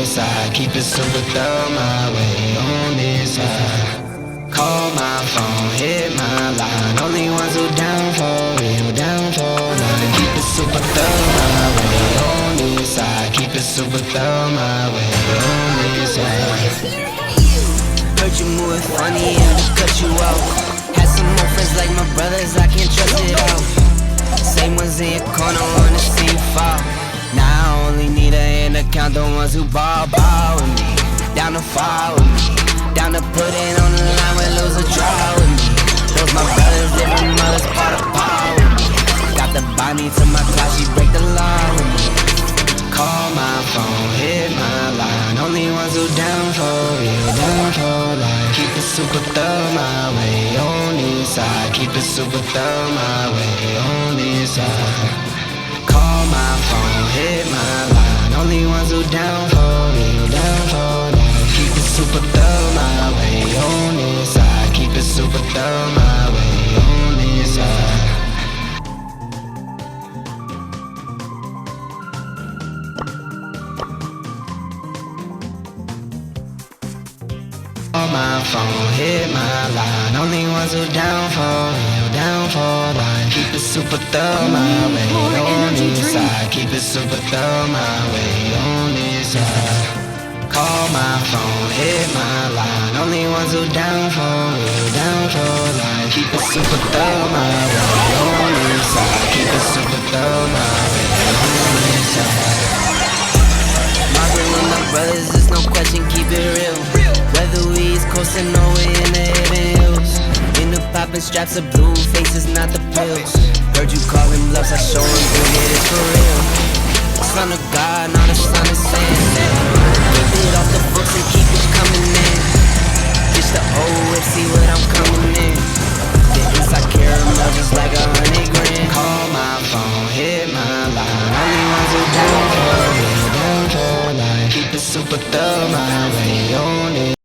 this side. Keep it super thorough my way on this side. Call my phone, hit my line. Only ones who down for real, down for none. Keep it super thorough my way on this side. Keep it super thorough my way on this side. Heard you moving funny and just cut you out. Had some more friends like my brothers, I can't trust it out. Same ones in your corner wanna see you fall. Now I only need a hand to count the ones who ball with me. Down to fall with me. Down to put it on the line with lose or draw with me. Those my brothers, different mothers, part of power with me. Got the body to my clock, she break the law with me. Call my phone, hit my line. Only ones who down for real, down for life. Keep it super thorough my way on this side. Keep it super thorough my way on this side. Call my phone, hit my line. Only ones who down for real, down for life. Keep it super thorough my way on this side. Keep it super thorough my way on this side. Call my phone, hit my line. Only ones who down for real, down for life. Keep it super thorough my way on this side. Keep it super thorough my way on this side. Call my phone, hit my line. Only ones who down for real, down for life. Keep it super thorough my way on this side. Keep it super thorough my way on this side. Mobbing with my brothers, there's no question, keep it real. Whether we East Coast or nowhere in the heaven hills. In the poppin' straps of blue faces, not the pills. Heard you call him bluffs, I show him good, it is for real. Son of God, not a son of Sam. Keep it off the books and keep it coming in. Just the old whip, see what I'm coming in. The inside caramel just like 100 grand. Call my phone, hit my line. Only ones who down for real, down for life. Keep it super thorough